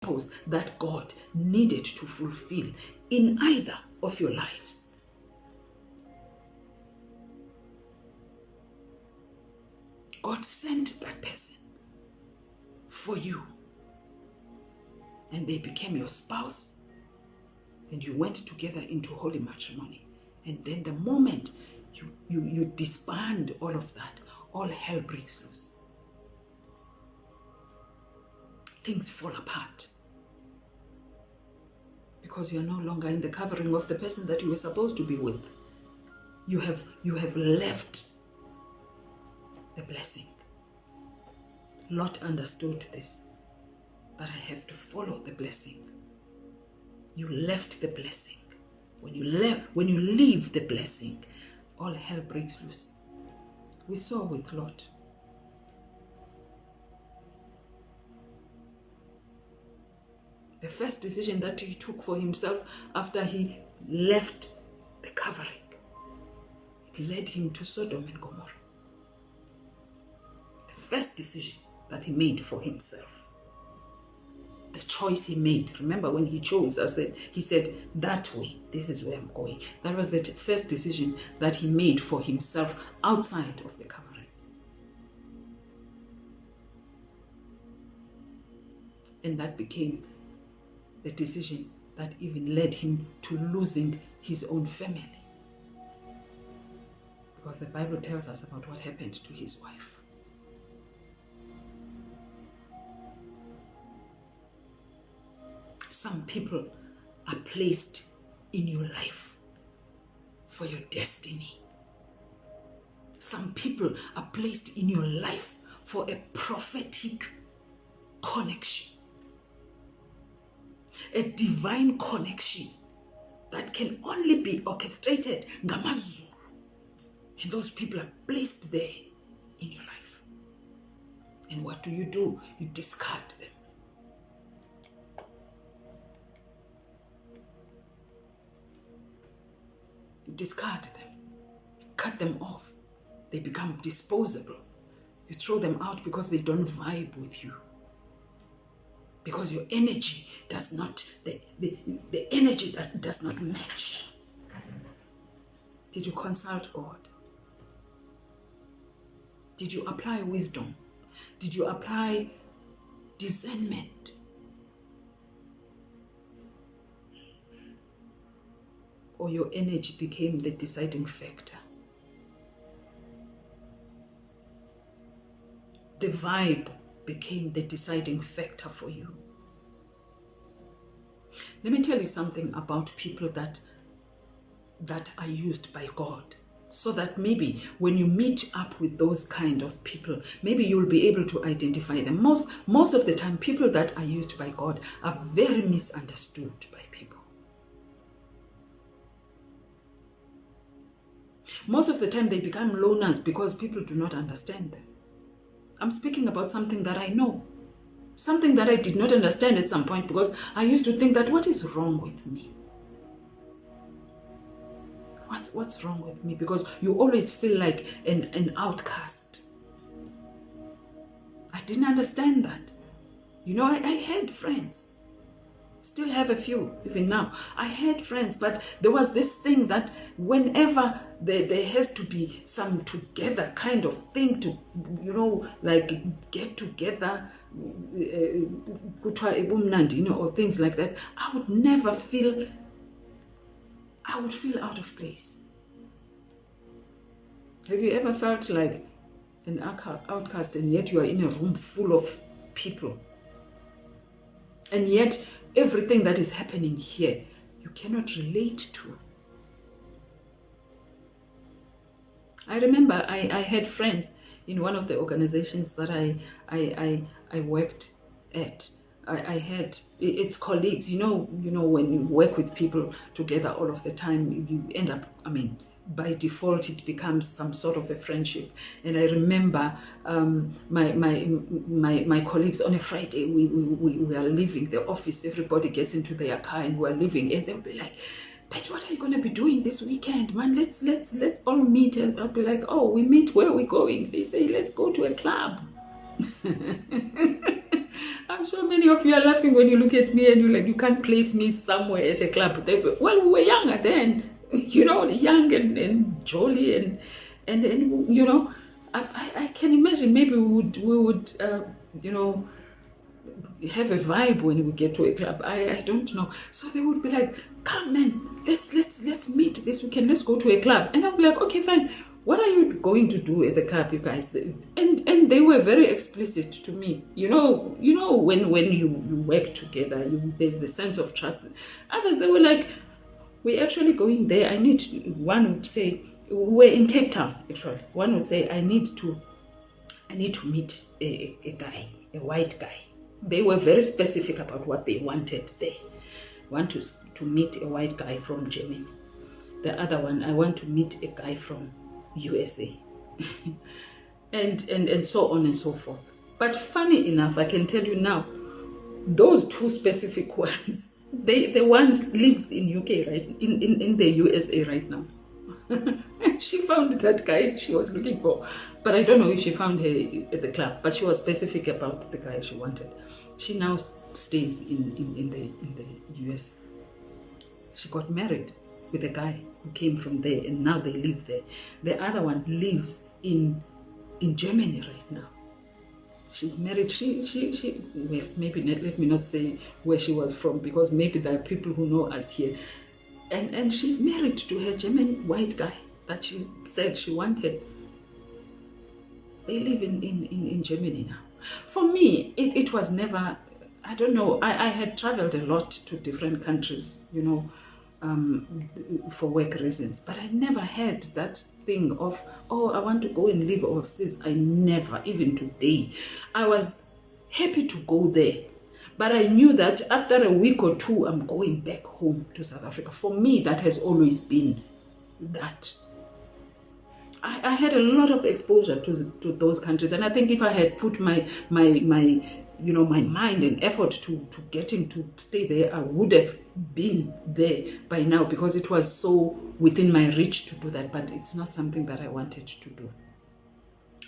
purpose that God needed to fulfill in either of your lives. God sent that person for you, and they became your spouse, and you went together into holy matrimony. And then the moment you disband all of that, all hell breaks loose. Things fall apart because you are no longer in the covering of the person that you were supposed to be with. You have left the blessing. Lot understood this, that I have to follow the blessing. You left the blessing. When you leave the blessing, all hell breaks loose. We saw with Lot. The first decision that he took for himself after he left the covering, it led him to Sodom and Gomorrah. The first decision that he made for himself. The choice he made. Remember when he chose, he said, that way, this is where I'm going. That was the first decision that he made for himself outside of the covering. And that became the decision that even led him to losing his own family. Because the Bible tells us about what happened to his wife. Some people are placed in your life for your destiny. Some people are placed in your life for a prophetic connection. A divine connection that can only be orchestrated ngamazulu. And those people are placed there in your life. And what do? You discard them. You discard them. You cut them off. They become disposable. You throw them out because they don't vibe with you. Because your energy does not, the energy that does not match. Did you consult God? Did you apply wisdom? Did you apply discernment? Or your energy became the deciding factor? The vibe became the deciding factor for you. Let me tell you something about people that are used by God, so that maybe when you meet up with those kind of people, maybe you'll be able to identify them. Most of the time, people that are used by God are very misunderstood by people. Most of the time, they become loners because people do not understand them. I'm speaking about something that I know. Something that I did not understand at some point, because I used to think that, what is wrong with me? What's wrong with me? Because you always feel like an outcast. I didn't understand that. You know, I had friends. Still have a few, even now. I had friends, but there was this thing that whenever there has to be some together kind of thing to, you know, like get together, or things like that, I would feel out of place. Have you ever felt like an outcast, and yet you are in a room full of people, and yet everything that is happening here you cannot relate to? I remember I had friends in one of the organizations that I worked at. I had, it's colleagues, you know, when you work with people together all of the time, you end up, by default, it becomes some sort of a friendship. And I remember my colleagues on a Friday, we are leaving the office, everybody gets into their car and we're leaving, and they'll be like, but what are you going to be doing this weekend, man? Let's all meet. And I'll be like, oh, we meet, where are we going? They say, let's go to a club. I'm I'm sure many of you are laughing when you look at me and you're like, you can't place me somewhere at a club. Well, we were younger then, young and jolly and I can imagine maybe we would have a vibe when we get to a club. I don't know. So they would be like, come man, let's meet this weekend, let's go to a club. And I'll be like, okay, fine. What are you going to do at the club, you guys? And they were very explicit to me. When you work together, there's a sense of trust. Others, they were like, we're actually going there. One would say, we're in Cape Town, actually. One would say, I need to meet a guy, a white guy. They were very specific about what they wanted there. Want to meet a white guy from Germany. The other one, I want to meet a guy from USA. and so on and so forth. But funny enough, I can tell you now, those two specific ones, the one lives in UK, right? In the USA right now. She found that guy she was looking for. But I don't know if she found her at the club, but she was specific about the guy she wanted. She now stays in the US. She got married with a guy who came from there, and now they live there. The other one lives in Germany right now. She's married. Well, maybe let me not say where she was from, because maybe there are people who know us here. And she's married to her German white guy that she said she wanted. They live in Germany now. For me, it was never, I don't know, I had traveled a lot to different countries, for work reasons, but I never had that thing of, I want to go and live overseas. I never, even today. I was happy to go there, but I knew that after a week or two, I'm going back home to South Africa. For me, that has always been that. I had a lot of exposure to those countries, and I think if I had put my mind and effort to getting to stay there, I would have been there by now, because it was so within my reach to do that. But it's not something that I wanted to do.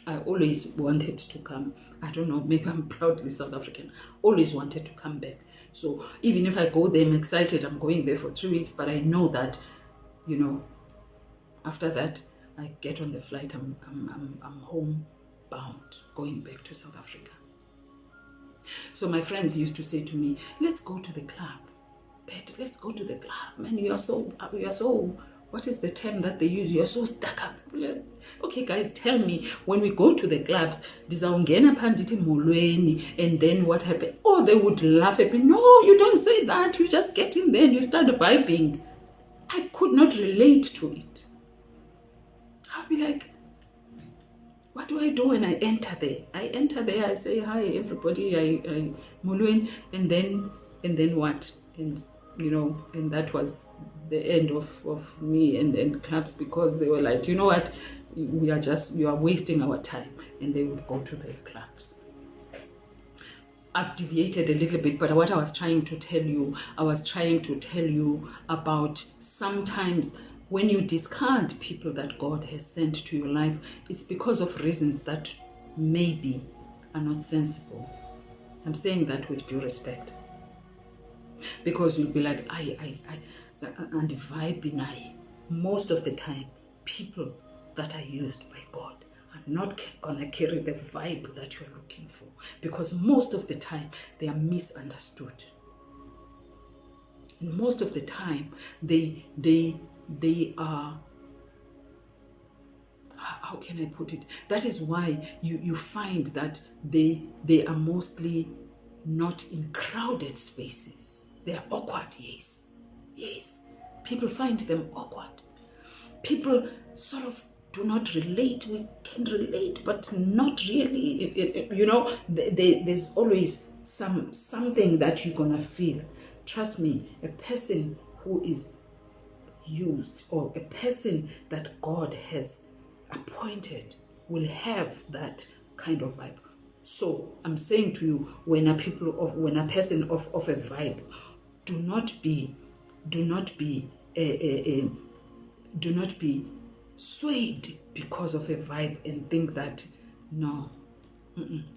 I always wanted to come. I don't know, maybe I'm proudly South African. Always wanted to come back. So even if I go there, I'm excited. I'm going there for 3 weeks, but I know that, after that, I get on the flight, I'm home bound, going back to South Africa. So my friends used to say to me, let's go to the club. Bet, let's go to the club. Man, you are so, what is the term that they use? You're so stuck up. Okay, guys, tell me, when we go to the clubs, and then what happens? Oh, they would laugh at me. No, you don't say that. You just get in there and you start vibing. I could not relate to it. I'll be like, what do I do when I enter there? I enter there, I say, hi, everybody, I Mulwen, and then what? And, and that was the end of me and clubs, because they were like, you know what, you are wasting our time. And they would go to the clubs. I've deviated a little bit, but what I was trying to tell you about sometimes when you discard people that God has sent to your life, it's because of reasons that maybe are not sensible. I'm saying that with due respect. Because you'll be like, and the vibe in most of the time, people that are used by God are not gonna carry the vibe that you're looking for. Because most of the time, they are misunderstood. And most of the time, they are, how can I put it? That is why you find that they are mostly not in crowded spaces. They are awkward, yes. People find them awkward. People sort of do not relate. We can relate, but not really. There's always something that you're gonna feel. Trust me, a person who is used, or a person that God has appointed, will have that kind of vibe. So I'm saying to you, when a person of a vibe, do not be swayed because of a vibe and think that no,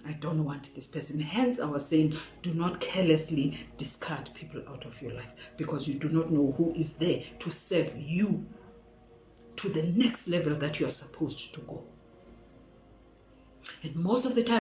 I don't want this person. Hence, I was saying, do not carelessly discard people out of your life, because you do not know who is there to serve you to the next level that you are supposed to go. And most of the time,